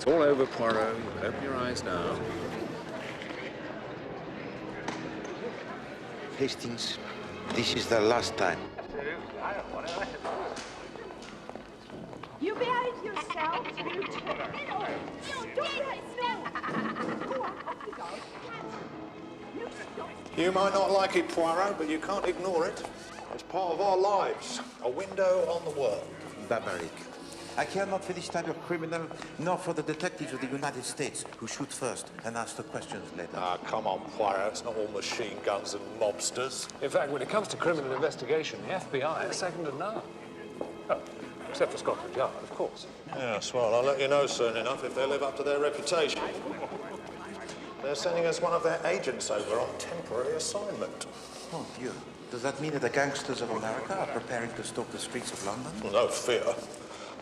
It's all over, Poirot. Open your eyes now. Hastings, this is the last time. You behave yourself, you two. No, don't let no. Go on, off you go. You stop. You might not like it, Poirot, but you can't ignore it. It's part of our lives, a window on the world. Barbaric. I care not for this type of criminal, nor for the detectives of the United States who shoot first and ask the questions later. Ah, come on, Poirot. It's not all machine guns and mobsters. In fact, when it comes to criminal investigation, the FBI is second to none. Oh, except for Scotland Yard, of course. Yes, well, I'll let you know soon enough if they live up to their reputation. They're sending us one of their agents over on temporary assignment. Oh, dear. Does that mean that the gangsters of America are preparing to stalk the streets of London? Well, no fear.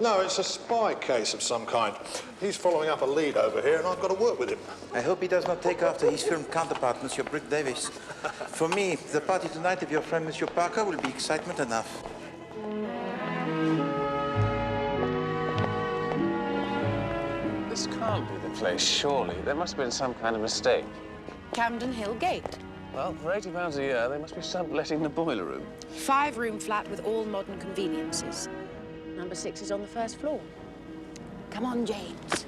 No, it's a spy case of some kind. He's following up a lead over here, and I've got to work with him. I hope he does not take after his film counterpart, Monsieur Brick Davis. For me, the party tonight of your friend, Monsieur Parker, will be excitement enough. This can't be the place, surely. There must have been some kind of mistake. Camden Hill Gate. Well, for £80 a year, they must be subletting the boiler room. 5-room flat with all modern conveniences. Number 6 is on the first floor. Come on, James.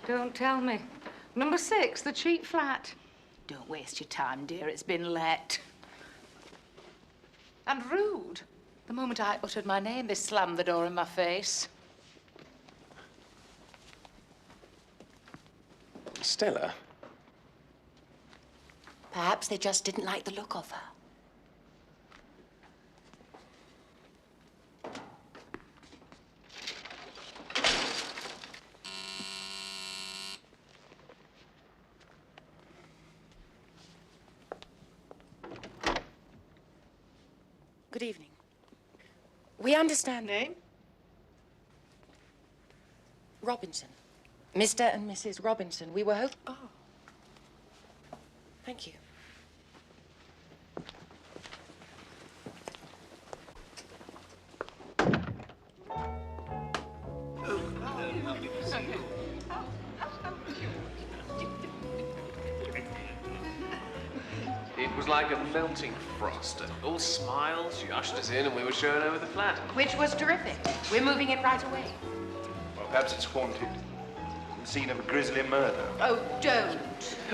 Don't tell me. Number 6, the cheap flat. Don't waste your time, dear. It's been let. And rude. The moment I uttered my name, they slammed the door in my face. Stella? Perhaps they just didn't like the look of her. Good evening. We understand... Name? Robinson. Mr. and Mrs. Robinson. We were hoping... Oh. Thank you. It was like a melting frost. All smiles, she ushered us in and we were shown over the flat. Which was terrific. We're moving it right away. Well, perhaps it's haunted. The scene of a grisly murder. Oh, don't.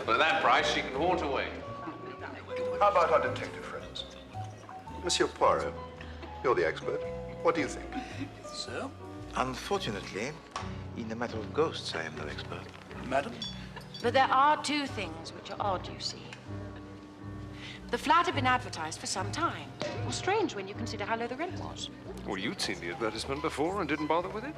Well, at that price, she can haunt away. How about our detective friends? Monsieur Poirot, you're the expert. What do you think? So? Unfortunately, in the matter of ghosts, I am no expert. Madam? But there are 2 things which are odd, you see. The flat had been advertised for some time. Well, strange when you consider how low the rent was. Well, you'd seen the advertisement before and didn't bother with it?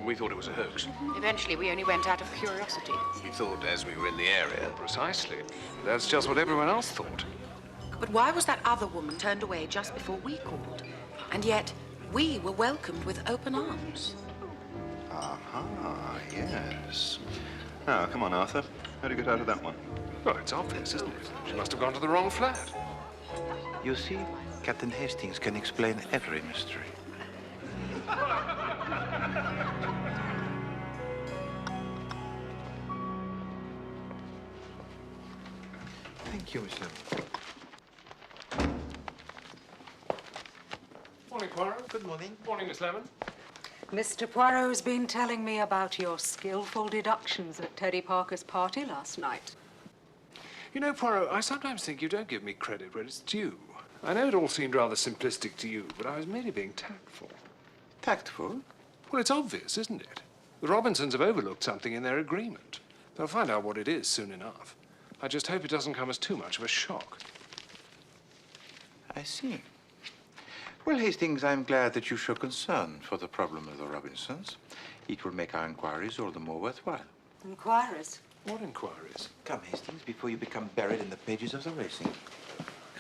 We thought it was a hoax. Eventually, we only went out of curiosity. We thought as we were in the area. Precisely. That's just what everyone else thought. But why was that other woman turned away just before we called? And yet, we were welcomed with open arms. Aha, yes. Now, come on, Arthur. How do you get out of that one? Well, it's obvious, isn't it? She must have gone to the wrong flat. You see, Captain Hastings can explain every mystery. Thank you, monsieur. Morning, Poirot. Good morning. Morning, Miss Lemon. Mr. Poirot's been telling me about your skillful deductions at Teddy Parker's party last night. You know, Poirot, I sometimes think you don't give me credit where it's due. I know it all seemed rather simplistic to you, but I was merely being tactful. Tactful? Well, it's obvious, isn't it? The Robinsons have overlooked something in their agreement. They'll find out what it is soon enough. I just hope it doesn't come as too much of a shock. I see. Well, Hastings, I'm glad that you show concern for the problem of the Robinsons. It will make our inquiries all the more worthwhile. Inquiries? What inquiries? Come, Hastings, before you become buried in the pages of the racing.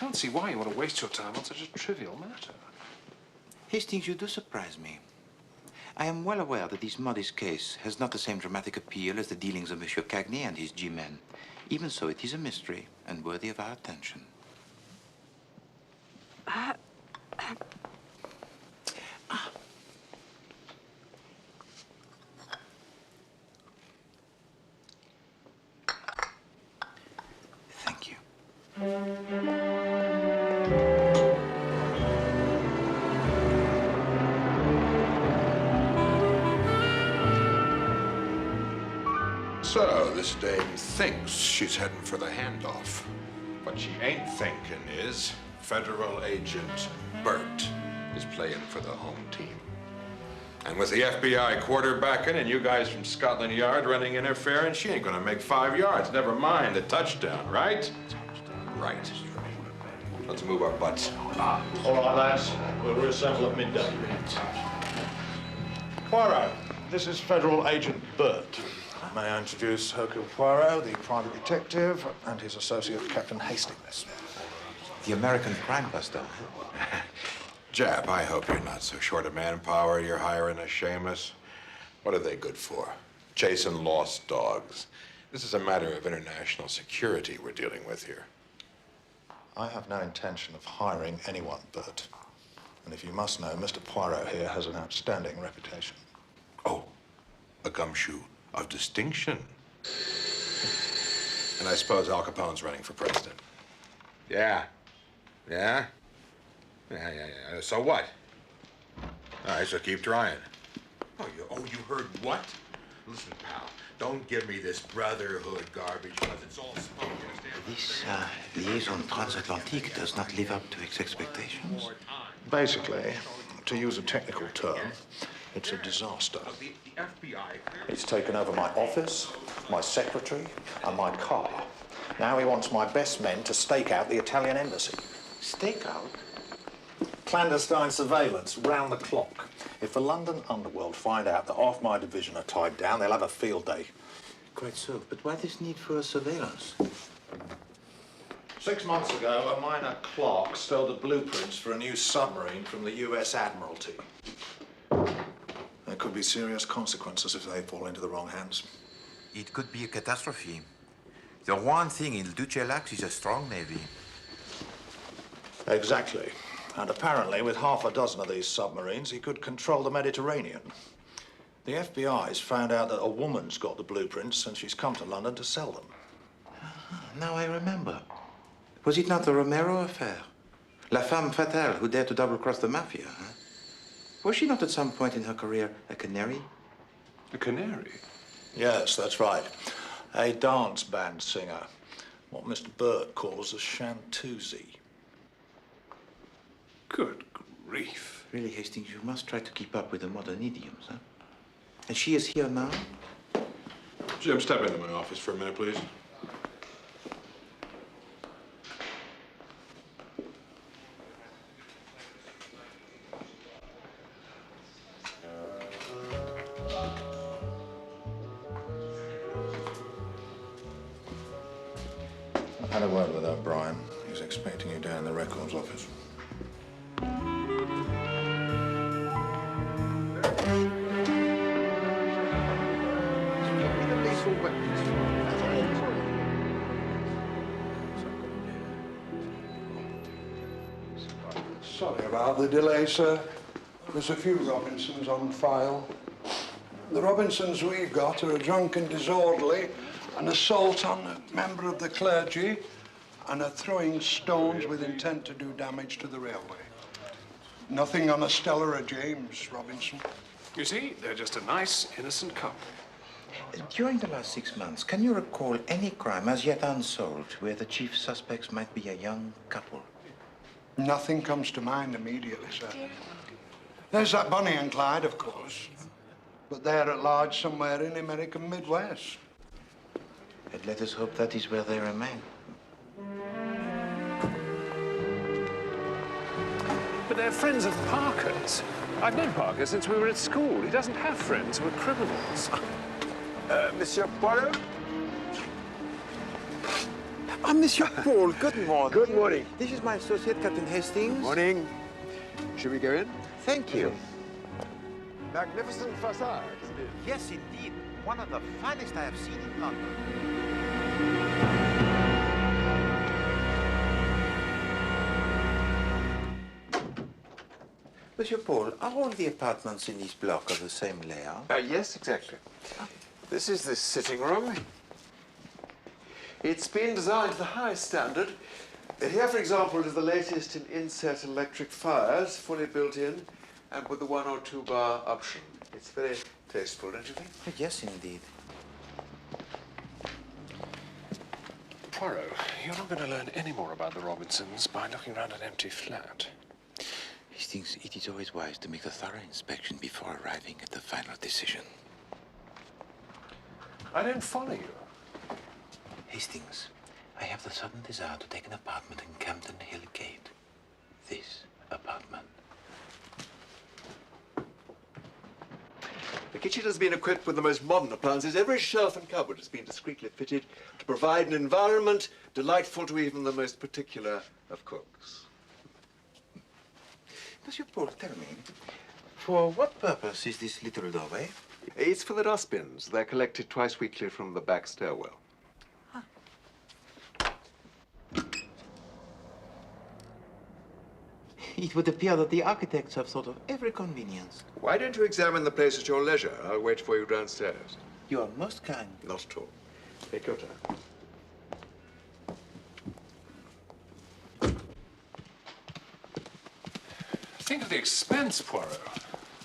can't see why you want to waste your time on such a trivial matter. Hastings, you do surprise me. I am well aware that this modest case has not the same dramatic appeal as the dealings of Monsieur Cagney and his G-men. Even so, it is a mystery and worthy of our attention. Thank you. So, this dame thinks she's heading for the handoff. What she ain't thinking is Federal Agent Burt is playing for the home team. And with the FBI quarterbacking and you guys from Scotland Yard running interference, she ain't gonna make 5 yards, never mind the touchdown, right? Right. Let's move our butts. All right, lads. We'll reassemble at midday. Poirot, this is Federal Agent Burt. May I introduce Hercule Poirot, the private detective, and his associate, Captain Hastings. The American crime buster. Jap, I hope you're not so short of manpower you're hiring a Seamus. What are they good for? Chasing lost dogs. This is a matter of international security we're dealing with here. I have no intention of hiring anyone, Burt. And if you must know, Mr. Poirot here has an outstanding reputation. Oh, a gumshoe of distinction. And I suppose Al Capone's running for president. Yeah. Yeah? Yeah. So what? All right, so keep trying. Oh, you heard what? Listen, pal, don't give me this brotherhood garbage, because it's all smoke, you understand? This liaison transatlantique does not live up to its expectations. Basically, to use a technical term, it's a disaster. The FBI... He's taken over my office, my secretary, and my car. Now he wants my best men to stake out the Italian embassy. Stake out? Clandestine surveillance, round the clock. If the London underworld find out that half my division are tied down, they'll have a field day. Quite so. But why this need for surveillance? 6 months ago, a minor clerk stole the blueprints for a new submarine from the US Admiralty. There could be serious consequences if they fall into the wrong hands. It could be a catastrophe. The one thing Il Duce lacks is a strong navy. Exactly. And apparently, with half a dozen of these submarines, he could control the Mediterranean. The FBI's found out that a woman's got the blueprints and she's come to London to sell them. Now I remember. Was it not the Romero affair? La femme fatale who dared to double-cross the mafia, huh? Was she not at some point in her career a canary? A canary? Yes, that's right. A dance band singer. What Mr. Burt calls a chanteuse. Good grief. Really, Hastings, you must try to keep up with the modern idioms, huh? And she is here now? Jim, step into my office for a minute, please. I had a word with O'Brien. He's expecting you down in the records office. Sorry about the delay, sir. There's a few Robinsons on file. The Robinsons we've got are a drunken disorderly, an assault on a member of the clergy, and a throwing stones with intent to do damage to the railway. Nothing on a Stella or James Robinson. You see, they're just a nice, innocent couple. During the last 6 months, can you recall any crime as yet unsolved where the chief suspects might be a young couple? Nothing comes to mind immediately, sir. There's that Bonnie and Clyde, of course. But they're at large somewhere in the American Midwest. And let us hope that is where they remain. But they're friends of Parker's. I've known Parker since we were at school. He doesn't have friends who are criminals. Monsieur Poirot? Ah, Monsieur Paul, good morning. Good morning. This is my associate, Captain Hastings. Morning. Should we go in? Thank you. Magnificent facade, isn't it? Yes, indeed. One of the finest I have seen in London. Monsieur Paul, are all the apartments in this block of the same layout? Yes, exactly. This is the sitting room. It's been designed to the highest standard. Here, for example, is the latest in inset electric fires, fully built in, and with the 1 or 2 bar option. It's very tasteful, don't you think? Yes, indeed. Poirot, you're not going to learn any more about the Robinsons by looking around an empty flat. Hastings, it is always wise to make a thorough inspection before arriving at the final decision. I don't follow you. Hastings, I have the sudden desire to take an apartment in Campden Hill Gate. This apartment. The kitchen has been equipped with the most modern appliances. Every shelf and cupboard has been discreetly fitted to provide an environment delightful to even the most particular of cooks. Monsieur Paul, tell me, for what purpose is this little doorway? It's for the dustbins. They're collected twice weekly from the back stairwell. It would appear that the architects have thought of every convenience. Why don't you examine the place at your leisure? I'll wait for you downstairs. You are most kind. Not at all. Take your time. Think of the expense, Poirot.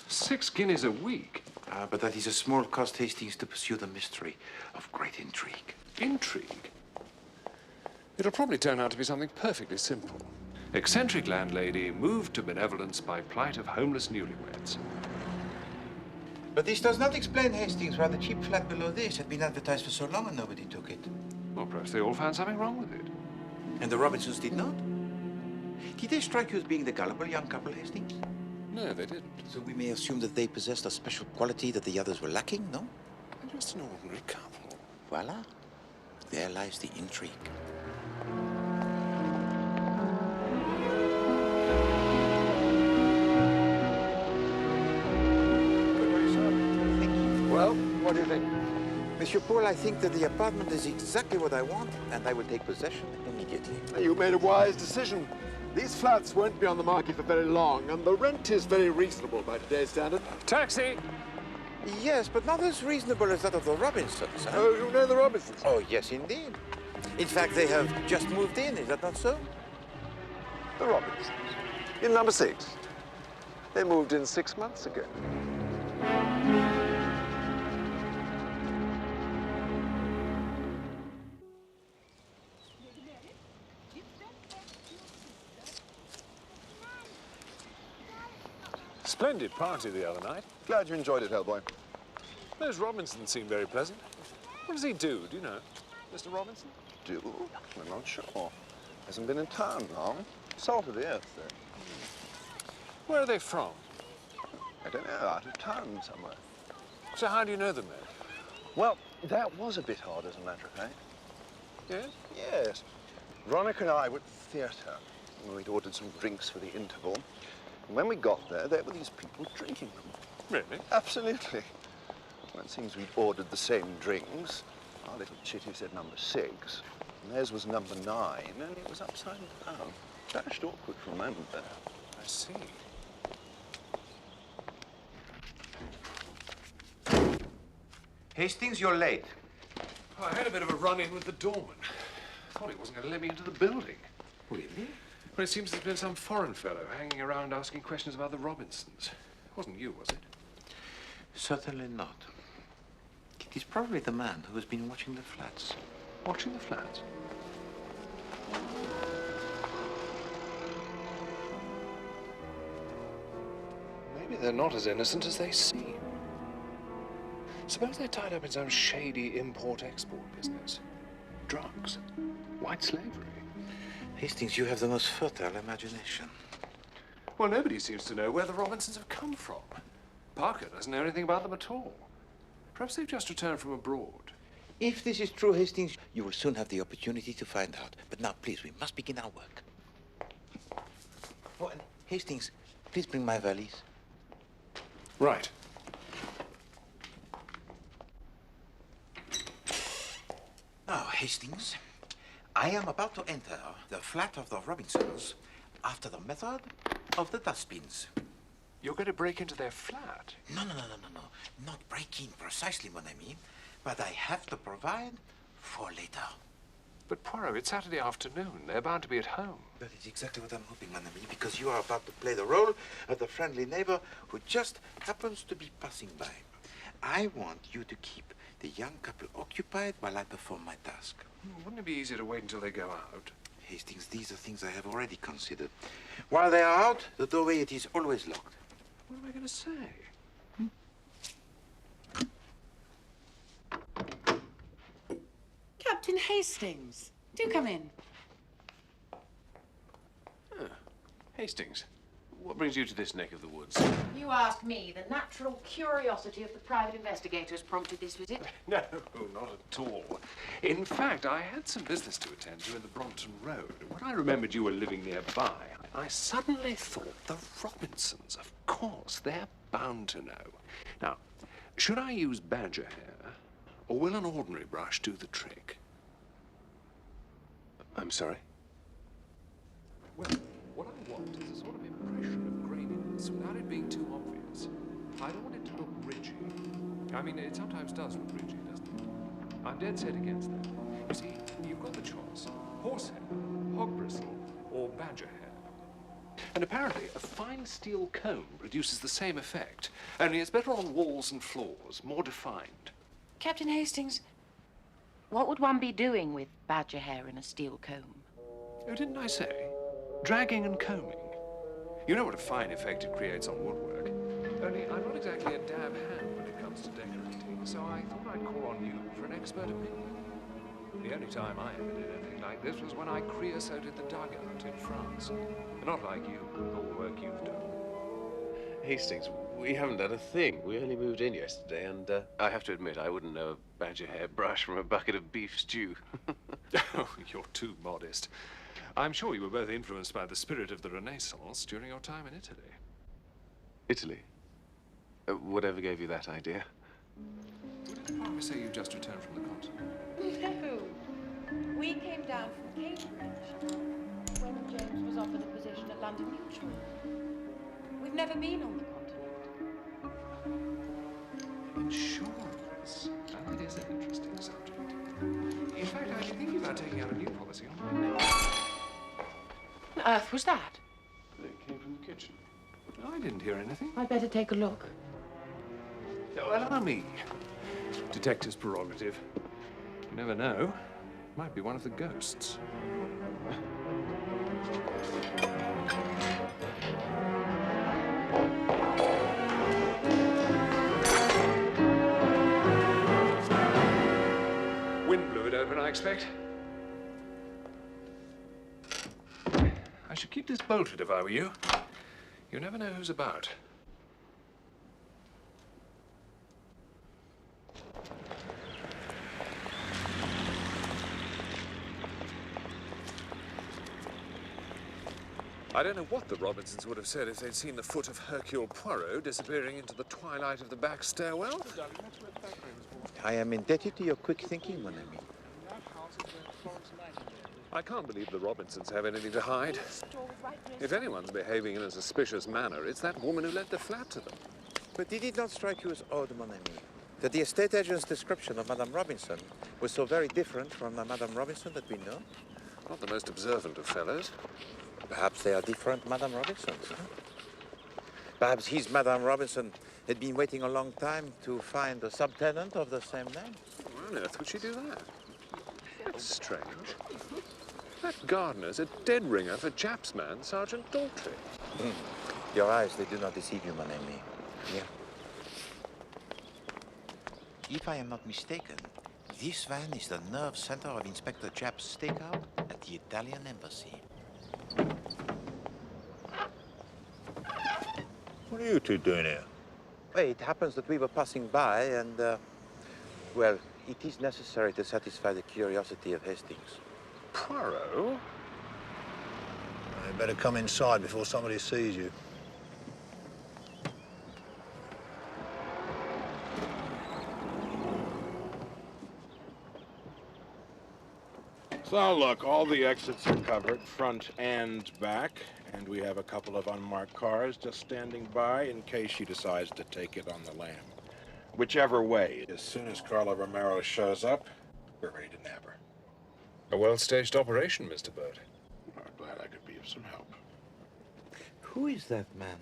6 guineas a week. But that is a small cost, Hastings, to pursue the mystery of great intrigue. Intrigue? It'll probably turn out to be something perfectly simple. Eccentric landlady moved to benevolence by plight of homeless newlyweds. But this does not explain, Hastings, why the cheap flat below this had been advertised for so long and nobody took it. Well, perhaps they all found something wrong with it. And the Robinsons did not? Did they strike you as being the gullible young couple, Hastings? No, they didn't. So we may assume that they possessed a special quality that the others were lacking, no? They're just an ordinary couple. Voila. There lies the intrigue. Well, what do you think? Monsieur Paul, I think that the apartment is exactly what I want, and I will take possession immediately. You made a wise decision. These flats won't be on the market for very long, and the rent is very reasonable by today's standard. Taxi! Yes, but not as reasonable as that of the Robinsons, huh? Oh, you know the Robinsons? Oh, yes, indeed. In fact, they have just moved in, is that not so? The Robinsons. In number 6. They moved in 6 months ago. Splendid party the other night. Glad you enjoyed it, Hellboy. Those Robinsons seem very pleasant. What does he do you know? Mr. Robinson? Do? I'm not sure. Hasn't been in town long. Salt of the earth, though. Where are they from? I don't know, out of town somewhere. So how do you know them then? Well, that was a bit odd, as a matter of fact. Yes? Yes. Veronica and I were at the theatre. We'd ordered some drinks for the interval. And when we got there were these people drinking them. Really? Absolutely. Well, it seems we'd ordered the same drinks. Our little chitty said number 6, and theirs was number 9, and it was upside down. Dashed awkward for a moment there. I see. Hastings, you're late. Oh, I had a bit of a run-in with the doorman. Thought he wasn't going to let me into the building. Really? Well, it seems there's been some foreign fellow hanging around asking questions about the Robinsons. It wasn't you, was it? Certainly not. It is probably the man who has been watching the flats. Watching the flats? Maybe they're not as innocent as they seem. Suppose they're tied up in some shady import-export business. Drugs. White slavery. Hastings, you have the most fertile imagination. Well, nobody seems to know where the Robinsons have come from. Parker doesn't know anything about them at all. Perhaps they've just returned from abroad. If this is true, Hastings, you will soon have the opportunity to find out. But now, please, we must begin our work. Oh, and Hastings, please bring my valise. Right. Now, Hastings, I am about to enter the flat of the Robinsons after the method of the dustbins. You're going to break into their flat? No. Not break in precisely, mon ami. But I have to provide for later. But Poirot, it's Saturday afternoon. They're bound to be at home. That is exactly what I'm hoping, mon ami, because you are about to play the role of the friendly neighbor who just happens to be passing by. I want you to keep the young couple occupied while I perform my task. Wouldn't it be easier to wait until they go out? Hastings, these are things I have already considered. While they are out, the doorway, it is always locked. What am I going to say? Captain Hastings, do come in. Hastings, what brings you to this neck of the woods? You ask me. The natural curiosity of the private investigators prompted this visit. No, not at all. In fact, I had some business to attend to in the Brompton Road. When I remembered you were living nearby, I suddenly thought the Robinsons, of course, they're bound to know. Now, should I use badger hair, or will an ordinary brush do the trick? I'm sorry? Well, what I want is a sort of impression of graininess without it being too obvious. I don't want it to look ridgy. I mean, it sometimes does look ridgy, doesn't it? I'm dead set against that. You see, you've got the choice. Horsehair, hog bristle, or badger hair. And apparently, a fine steel comb produces the same effect, only it's better on walls and floors, more defined. Captain Hastings, what would one be doing with badger hair in a steel comb? Oh, didn't I say? Dragging and combing. You know what a fine effect it creates on woodwork. Only I'm not exactly a dab hand when it comes to decorating, so I thought I'd call on you for an expert opinion. The only time I ever did anything like this was when I creosoted the dugout in France. Not like you, with all the work you've done. Hastings, we haven't done a thing. We only moved in yesterday, and I have to admit, I wouldn't know a badger hair brush from a bucket of beef stew. Oh, you're too modest. I'm sure you were both influenced by the spirit of the Renaissance during your time in Italy. Italy? Whatever gave you that idea? Didn't Parker say you just returned from the continent? No. We came down from Cambridge when James was offered a position at London Mutual. We've never been on the continent. Insurance. Now, that is an interesting subject. In fact, I've been thinking about taking out a new policy on my own. What on earth was that? It came from the kitchen. I didn't hear anything. I'd better take a look. Oh, allow me. Detective's prerogative. You never know. Might be one of the ghosts. Wind blew it open, I expect. I should keep this bolted if I were you. You never know who's about. I don't know what the Robinsons would have said if they'd seen the foot of Hercule Poirot disappearing into the twilight of the back stairwell. I am indebted to your quick thinking, mon ami. I can't believe the Robinsons have anything to hide. If anyone's behaving in a suspicious manner, it's that woman who lent the flat to them. But did it not strike you as odd, mon ami, that the estate agent's description of Madame Robinson was so very different from the Madame Robinson that we know? Not the most observant of fellows. Perhaps they are different Madame Robinsons, huh? Perhaps his Madame Robinson had been waiting a long time to find a subtenant of the same name. Why on earth would she do that? That's strange. That gardener's a dead ringer for Japp's man, Sergeant Daltrey. Your eyes, they do not deceive you, mon ami. Yeah. If I am not mistaken, this van is the nerve center of Inspector Japp's stakeout at the Italian embassy. What are you two doing here? Well, it happens that we were passing by and Well, it is necessary to satisfy the curiosity of Hastings. Poirot? You better come inside before somebody sees you. So look, all the exits are covered, front and back, and we have a couple of unmarked cars just standing by in case she decides to take it on the lam. Whichever way, as soon as Carla Romero shows up, we're ready to nab her. A well-staged operation, Mr. Burt. I'm glad I could be of some help. Who is that man?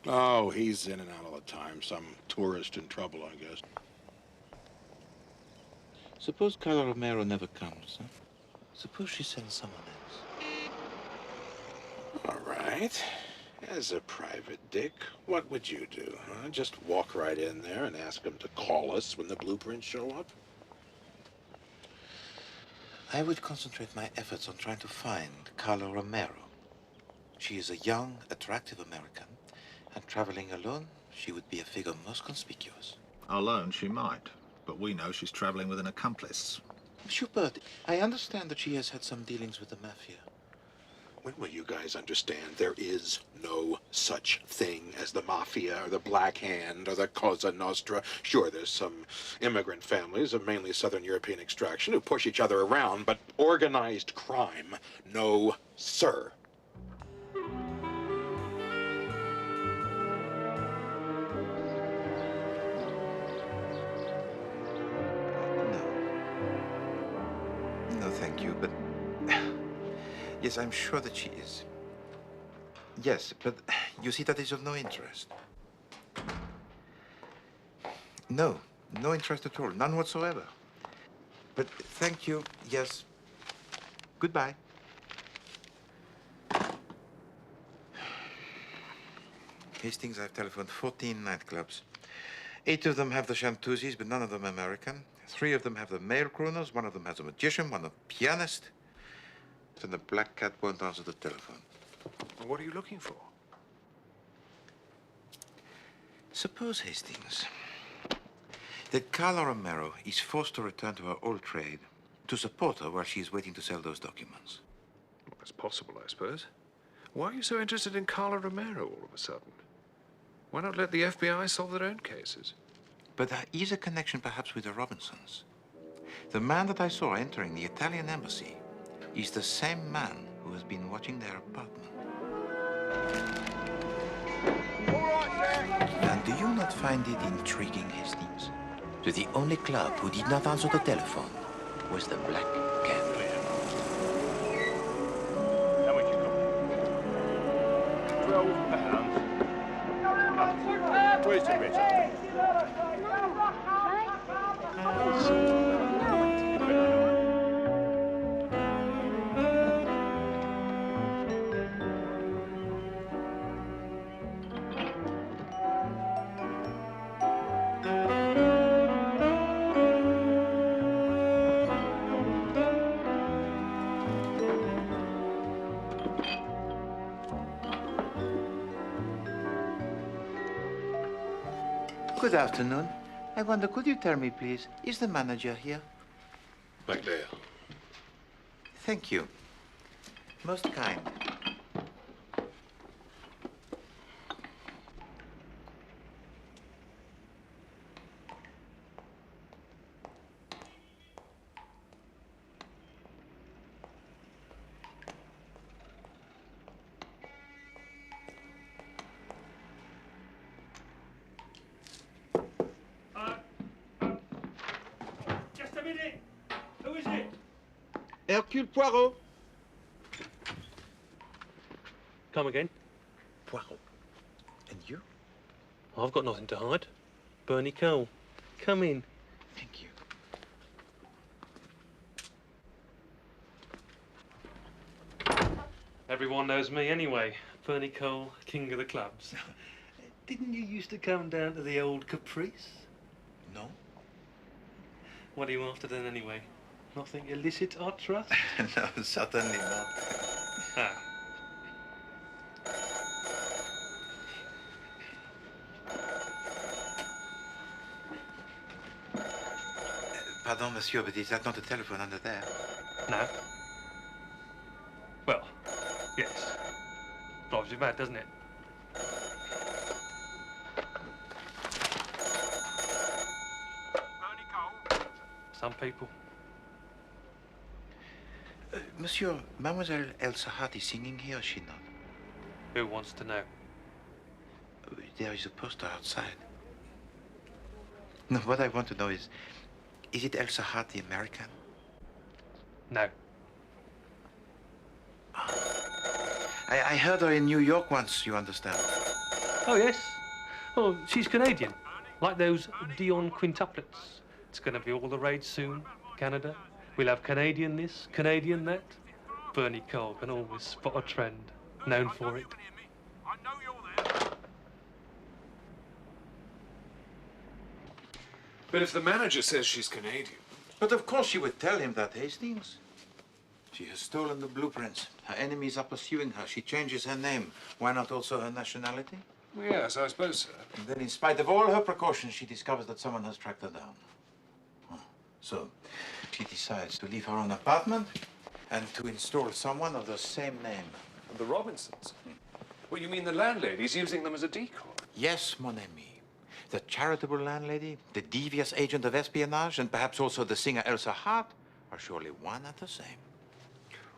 Oh, he's in and out all the time. Some tourist in trouble, I guess. Suppose Carla Romero never comes, huh? Suppose she sends someone else. All right. As a private dick, what would you do, huh? Just walk right in there and ask them to call us when the blueprints show up? I would concentrate my efforts on trying to find Carla Romero. She is a young, attractive American, and traveling alone, she would be a figure most conspicuous. Alone, she might. But we know she's traveling with an accomplice. Monsieur Burt, I understand that she has had some dealings with the mafia. When will you guys understand there is no such thing as the mafia or the Black Hand or the Cosa Nostra? Sure, there's some immigrant families of mainly Southern European extraction who push each other around, but organized crime, no, sir. No, thank you, but... Yes, I'm sure that she is. Yes, but you see, that is of no interest. No, no interest at all, none whatsoever. But thank you, yes. Goodbye. Hastings, I've telephoned 14 nightclubs. 8 of them have the chanteuses, but none of them American. 3 of them have the male crooners, 1 of them has a magician, 1 a pianist. And the black cat won't answer the telephone. What are you looking for? Suppose, Hastings, that Carla Romero is forced to return to her old trade to support her while she is waiting to sell those documents. Well, that's possible, I suppose. Why are you so interested in Carla Romero all of a sudden? Why not let the FBI solve their own cases? But there is a connection perhaps with the Robinsons. The man that I saw entering the Italian embassy is the same man who has been watching their apartment. And do you not find it intriguing, Hastings, that the only club who did not answer the telephone was the Black Cat? How much you got? £12. Where's the rest? Good afternoon. I wonder, could you tell me, please, is the manager here? Back there. Thank you. Most kind. Just a minute. Who is it? Hercule Poirot. Come again. Poirot. And you? I've got nothing to hide. Bernie Cole. Come in. Thank you. Everyone knows me anyway. Bernie Cole, king of the clubs. Didn't you used to come down to the old Caprice? No. What are you after then anyway? Nothing illicit, I trust? No, certainly not. Ah. Pardon, monsieur, but is that not a telephone under there? No. Well, yes. Drives you mad, doesn't it? Some people. Monsieur, Mademoiselle Elsa Hart is singing here, or is she not? Who wants to know? There is a poster outside. No, what I want to know is it Elsa Hart, the American? No. I heard her in New York once, you understand. Oh, yes. Oh, she's Canadian. Like those Dion quintuplets. It's going to be all the rage soon, Canada. We'll have Canadian this, Canadian that. Bernie Cole can always spot a trend. Known for it. But if the manager says she's Canadian... But of course she would tell him that, Hastings. She has stolen the blueprints. Her enemies are pursuing her. She changes her name. Why not also her nationality? Yes, I suppose so. And then, in spite of all her precautions, she discovers that someone has tracked her down. So, she decides to leave her own apartment and to install someone of the same name. The Robinsons? Well, you mean the landlady's using them as a decoy? Yes, mon ami. The charitable landlady, the devious agent of espionage, and perhaps also the singer Elsa Hart are surely one and the same.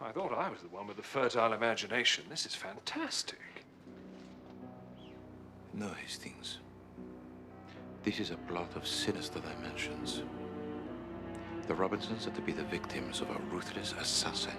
I thought I was the one with the fertile imagination. This is fantastic. No, Hastings. This is a plot of sinister dimensions. The Robinsons are to be the victims of a ruthless assassin.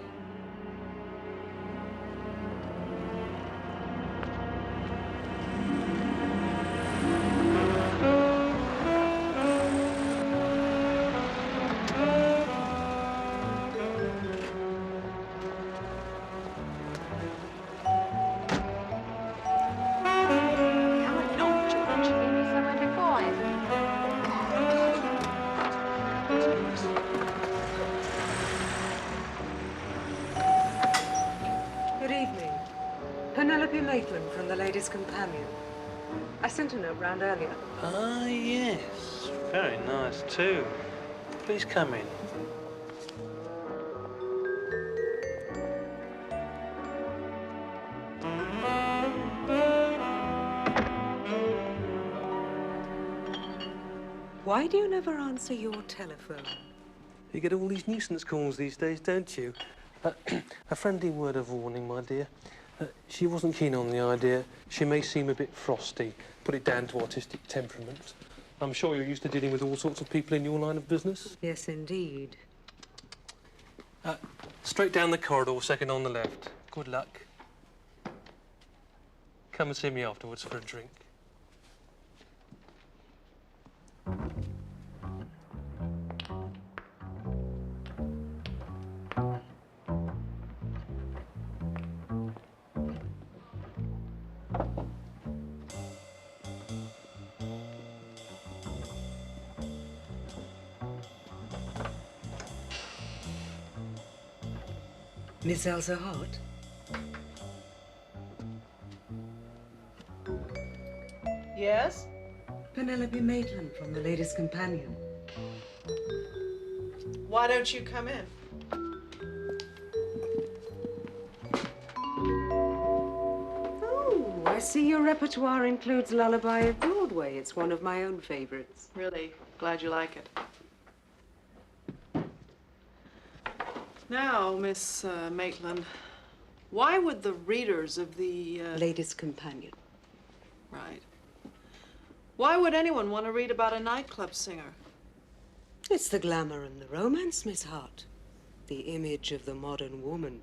Companion. I sent a note round earlier. Ah, yes. Very nice, too. Please come in. Why do you never answer your telephone? You get all these nuisance calls these days, don't you? A friendly word of warning, my dear. She wasn't keen on the idea. She may seem a bit frosty. Put it down to artistic temperament. I'm sure you're used to dealing with all sorts of people in your line of business. Yes, indeed. Straight down the corridor, second on the left. Good luck. Come and see me afterwards for a drink. Miss Elsa Hart? Yes? Penelope Maitland from the Ladies' Companion. Why don't you come in? Oh, I see your repertoire includes Lullaby of Broadway. It's one of my own favorites. Really? Glad you like it. Now, Miss Maitland, why would the readers of the... Ladies' Companion. Right. Why would anyone want to read about a nightclub singer? It's the glamour and the romance, Miss Hart. The image of the modern woman.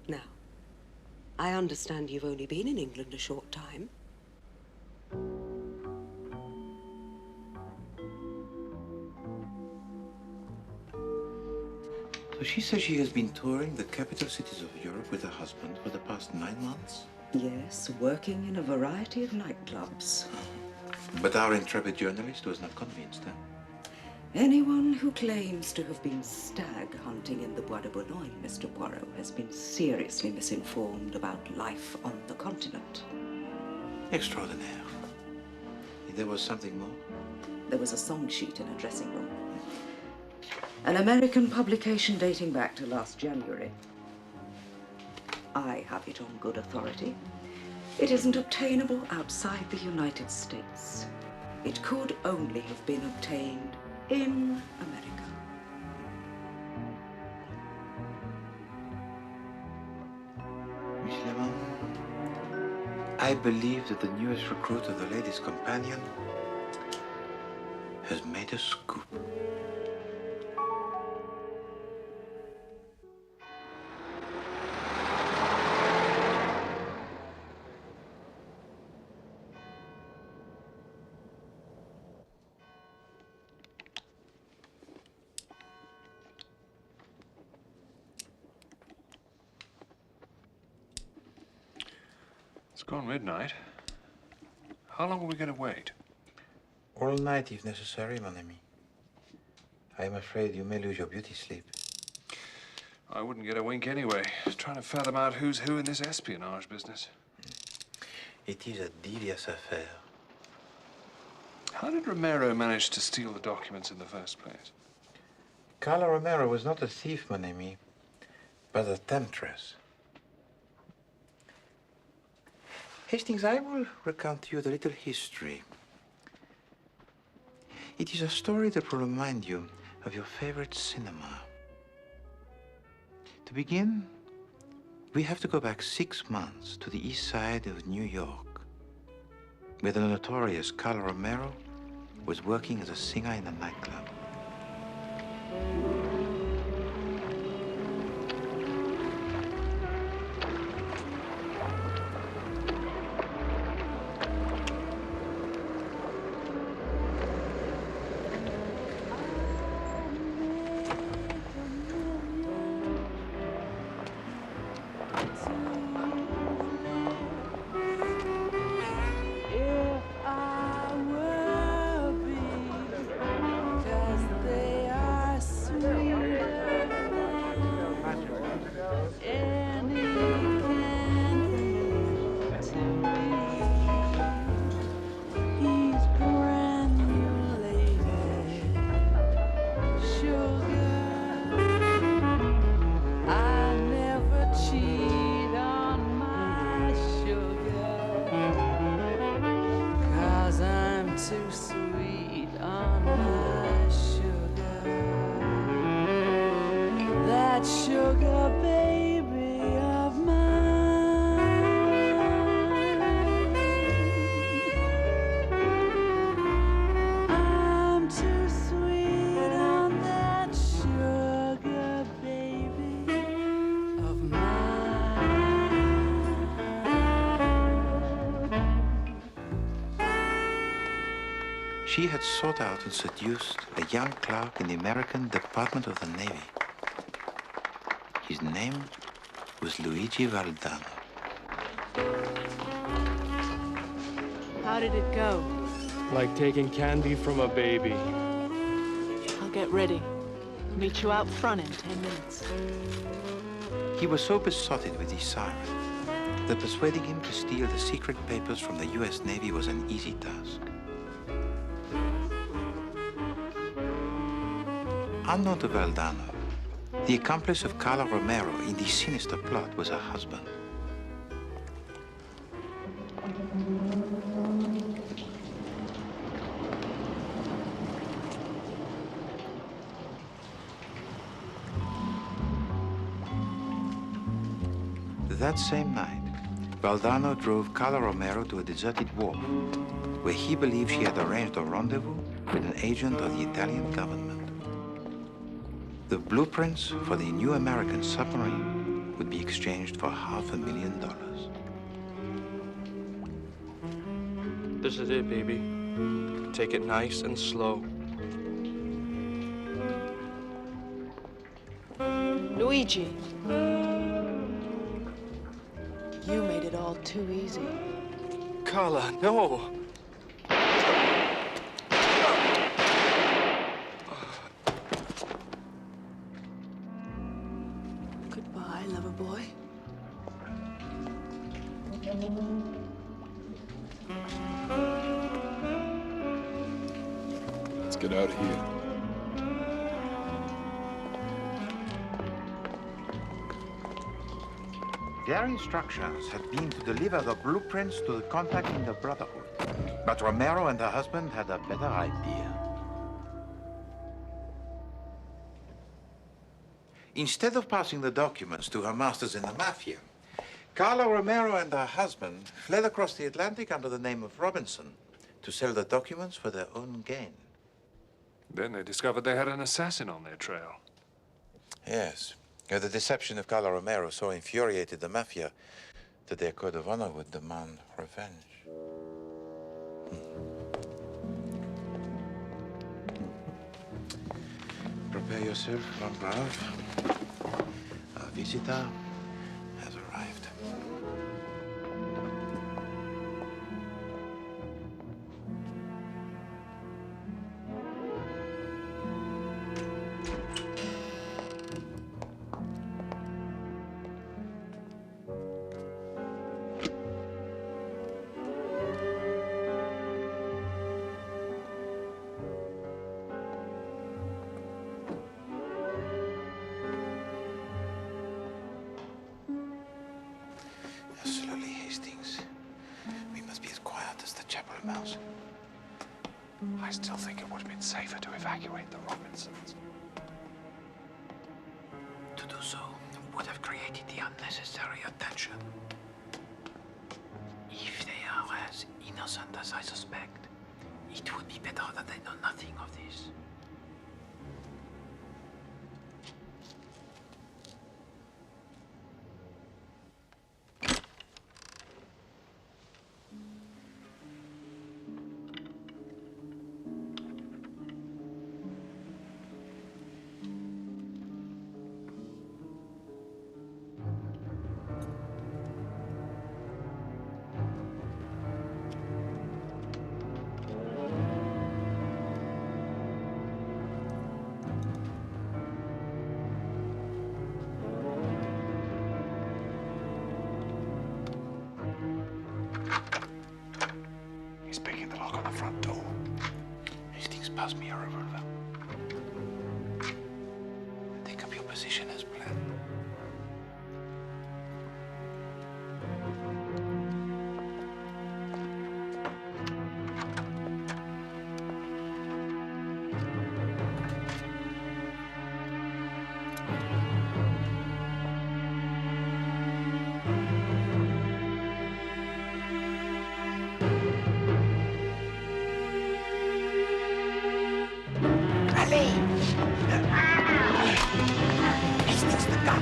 Now, I understand you've only been in England a short time. So she says she has been touring the capital cities of Europe with her husband for the past 9 months? Yes, working in a variety of nightclubs. But our intrepid journalist was not convinced, huh? Anyone who claims to have been stag hunting in the Bois de Boulogne, Mr. Poirot, has been seriously misinformed about life on the continent. Extraordinaire. There was something more? There was a song sheet in a dressing room. An American publication dating back to last January. I have it on good authority. It isn't obtainable outside the United States. It could only have been obtained in America. Miss Lemon, I believe that the newest recruit of the Ladies' Companion has made a scoop. It's gone midnight. How long are we going to wait? All night if necessary, mon ami. I am afraid you may lose your beauty sleep. I wouldn't get a wink anyway. Trying to fathom out who's who in this espionage business. It is a devious affair. How did Romero manage to steal the documents in the first place? Carla Romero was not a thief, mon ami, but a temptress. Hastings, I will recount to you the little history. It is a story that will remind you of your favorite cinema. To begin, we have to go back 6 months to the east side of New York, where the notorious Carla Romero was working as a singer in a nightclub. Too sweet on my sugar, that sugar baby of mine. I'm too sweet on that sugar baby of mine. She had sought out and seduced a young clerk in the American Department of the Navy. His name was Luigi Valdano. How did it go? Like taking candy from a baby. I'll get ready. Meet you out front in 10 minutes. He was so besotted with his siren that persuading him to steal the secret papers from the U.S. Navy was an easy task. Unknown to Valdano, the accomplice of Carla Romero in this sinister plot was her husband. That same night, Valdano drove Carla Romero to a deserted wharf where he believed she had arranged a rendezvous with an agent of the Italian government. The blueprints for the new American submarine would be exchanged for $500,000. This is it, baby. Take it nice and slow. Luigi. You made it all too easy. Carla, no. Goodbye, lover boy. Let's get out of here. Their instructions had been to deliver the blueprints to the contact in the Brotherhood. But Romero and her husband had a better idea. Instead of passing the documents to her masters in the Mafia, Carla Romero and her husband fled across the Atlantic under the name of Robinson to sell the documents for their own gain. Then they discovered they had an assassin on their trail. Yes. The deception of Carla Romero so infuriated the Mafia that their code of honor would demand revenge. Prepare yourself, mon brave. Our visitor has arrived. Slowly, Hastings. We must be as quiet as the chapel mouse. I still think it would have been safer to evacuate the Robinsons. To do so would have created the unnecessary attention. If they are as innocent as I suspect, it would be better that they know nothing of this. He's picking the lock on the front door. Hastings, pass me a revolver. Take up your position as planned. Hastings the gun.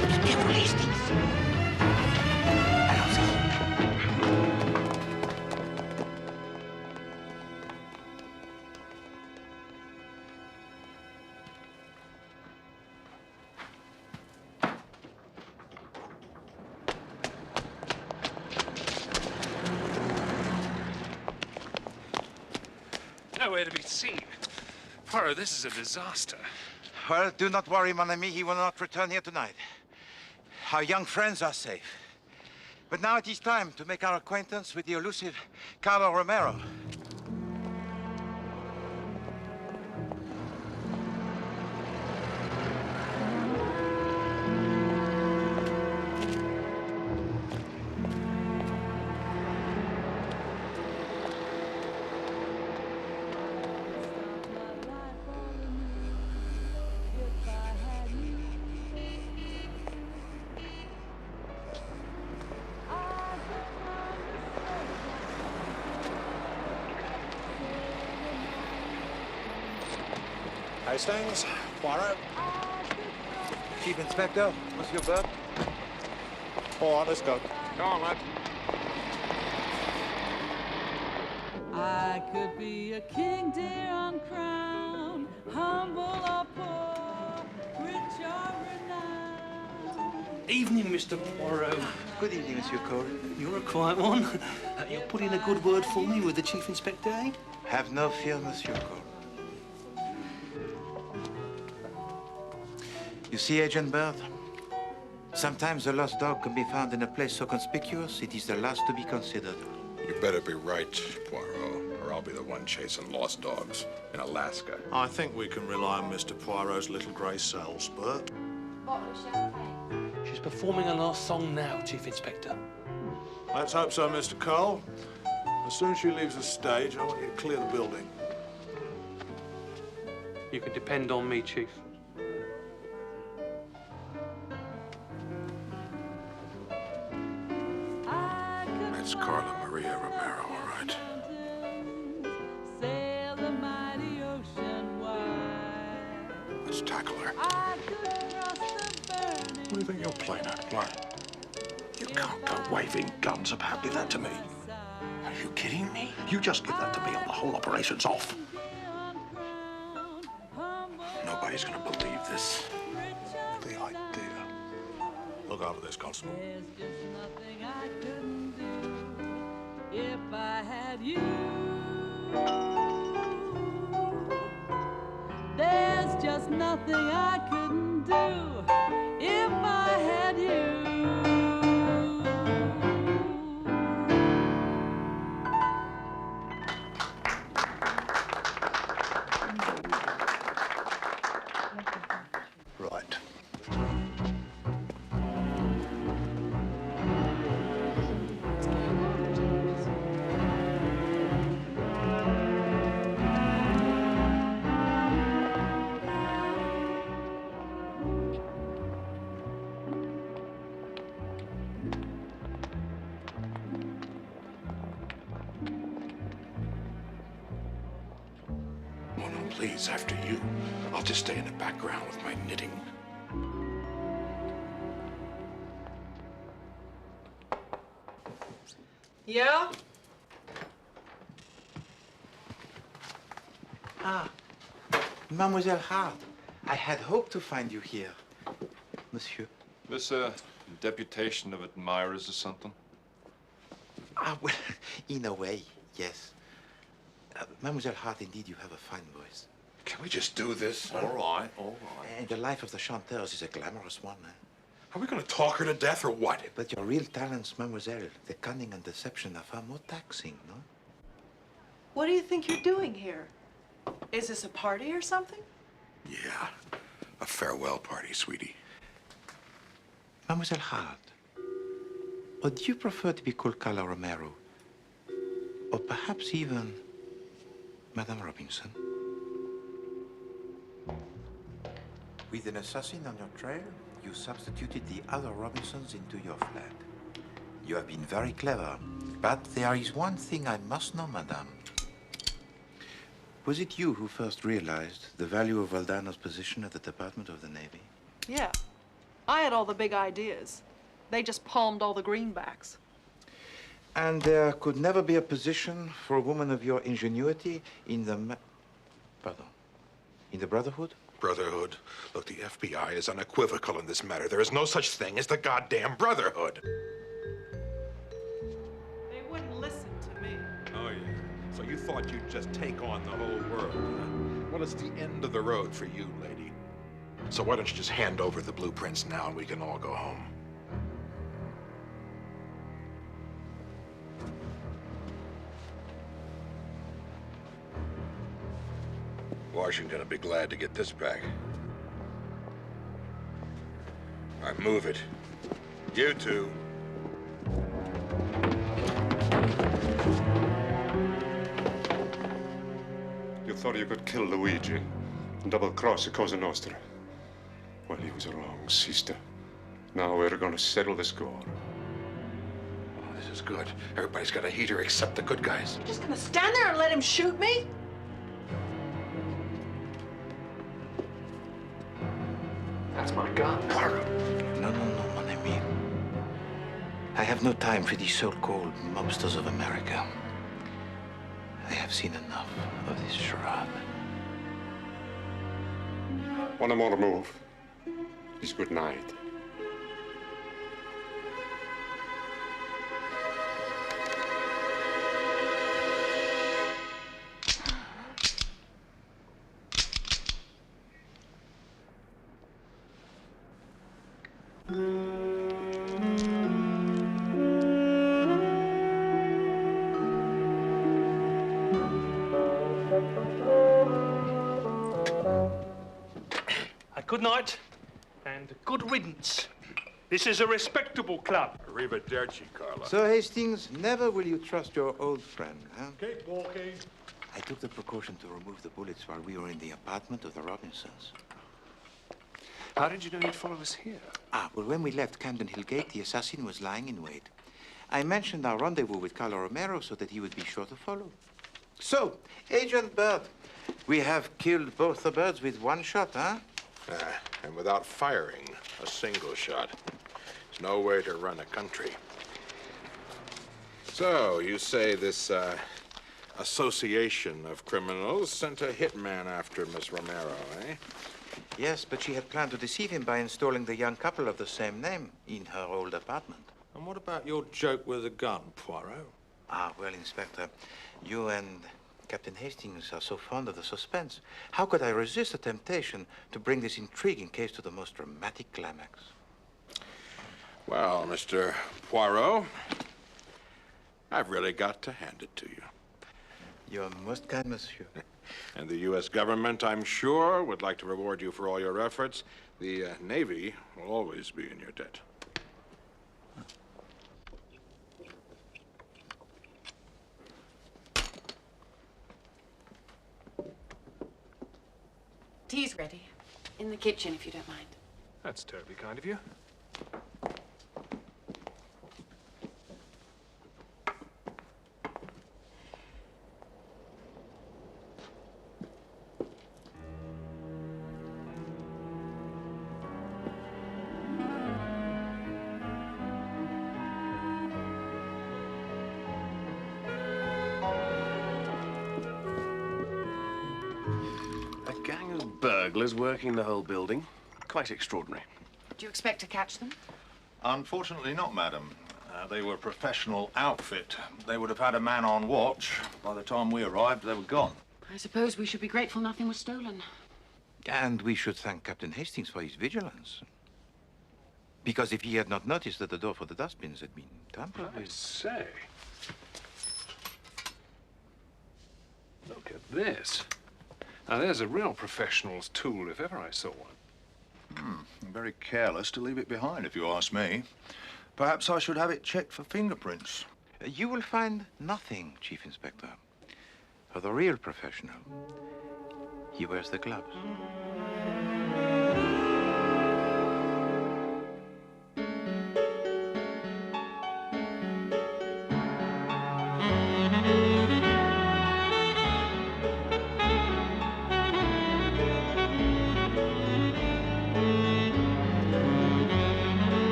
Be careful, Hastings. Allons-y. Nowhere to be seen. Poirot, this is a disaster. Well, do not worry, mon ami. He will not return here tonight. Our young friends are safe. But now it is time to make our acquaintance with the elusive Carla Romero. Hastings, Poirot. Chief Inspector, Monsieur Burke. All right, let's go. Go on, lad. I could be a king, dear, uncrowned, humble or poor, rich or renowned. Evening, Mr. Poirot. Good evening, Monsieur Cole. You're a quiet one. You'll put in a good word for me with the Chief Inspector, eh? Have no fear, Monsieur Cole. You see, Agent Bird? Sometimes a lost dog can be found in a place so conspicuous it is the last to be considered. You better be right, Poirot, or I'll be the one chasing lost dogs in Alaska. I think we can rely on Mr. Poirot's little grey cells, Bert. She's performing her last song now, Chief Inspector. Let's hope so, Mr. Cole. As soon as she leaves the stage, I want you to clear the building. You can depend on me, Chief. That's Carla Maria Romero, all right. Sail the mighty ocean wide. Let's tackle her. I could cross the burning. What do you think you're playing at? What? You can't go waving guns about. Give that to me. Are you kidding me? You just give that to me and the whole operation's off. Nobody's gonna believe this. The idea. Look after this, Constable. There's just nothing I couldn't do if I had you. There's just nothing I couldn't do if I had you. Right. Oh, no, please, after you. I'll just stay in the background with my knitting. Yeah? Ah, Mademoiselle Hart. I had hoped to find you here, monsieur. This a deputation of admirers or something? Ah, well, in a way, yes. Mademoiselle Hart, indeed, you have a fine voice. Can we just do this? All right, all right. And the life of the chanteurs is a glamorous one, eh? Are we going to talk her to death or what? But your real talents, mademoiselle, the cunning and deception are far more taxing, no? What do you think you're doing here? Is this a party or something? Yeah, a farewell party, sweetie. Mademoiselle Hart, would you prefer to be called Carla Romero? Or perhaps even Madame Robinson? With an assassin on your trail, you substituted the other Robinsons into your flat. You have been very clever, but there is one thing I must know, madame. Was it you who first realized the value of Valdano's position at the Department of the Navy? Yeah. I had all the big ideas. They just palmed all the greenbacks. And there could never be a position for a woman of your ingenuity in the in the Brotherhood? Brotherhood. Look, the FBI is unequivocal in this matter. There is no such thing as the goddamn Brotherhood. They wouldn't listen to me. Oh, yeah. So you thought you'd just take on the whole world, huh? Well, it's the end of the road for you, lady. So why don't you just hand over the blueprints now and we can all go home? Washington will be glad to get this back. All right, move it. You two. You thought you could kill Luigi and double-cross the Cosa Nostra. Well, he was wrong, sister. Now we're gonna settle the score. Oh, this is good. Everybody's got a heater except the good guys. You're just gonna stand there and let him shoot me? That's my gun. No, mon ami. I have no time for these so-called mobsters of America. I have seen enough of this charade. One more move. It's good night. Good night and good riddance. This is a respectable club. Arrivederci, Carla. So, Hastings, never will you trust your old friend, huh? Keep walking. I took the precaution to remove the bullets while we were in the apartment of the Robinsons. How did you know he'd follow us here? Well, when we left Camden Hill Gate, the assassin was lying in wait. I mentioned our rendezvous with Carlo Romero so that he would be sure to follow. So, Agent Bird, we have killed both the birds with one shot, huh? And without firing a single shot. There's no way to run a country. So, you say this association of criminals sent a hitman after Miss Romero, eh? Yes, but she had planned to deceive him by installing the young couple of the same name in her old apartment. And what about your joke with a gun, Poirot? Well, Inspector, you and Captain Hastings are so fond of the suspense. How could I resist the temptation to bring this intriguing case to the most dramatic climax? Well, Mr. Poirot, I've really got to hand it to you. You're most kind, monsieur. And the U.S. government, I'm sure, would like to reward you for all your efforts. The Navy will always be in your debt. Tea's ready. In the kitchen, if you don't mind. That's terribly kind of you. Burglars working the whole building. Quite extraordinary. Do you expect to catch them? Unfortunately not, madam. They were a professional outfit. They would have had a man on watch. By the time we arrived, they were gone. I suppose we should be grateful nothing was stolen. And we should thank Captain Hastings for his vigilance. Because if he had not noticed that the door for the dustbins had been tampered with... I say. Look at this. Now, there's a real professional's tool, if ever I saw one. Very careless to leave it behind, if you ask me. Perhaps I should have it checked for fingerprints. You will find nothing, Chief Inspector. For the real professional, he wears the gloves.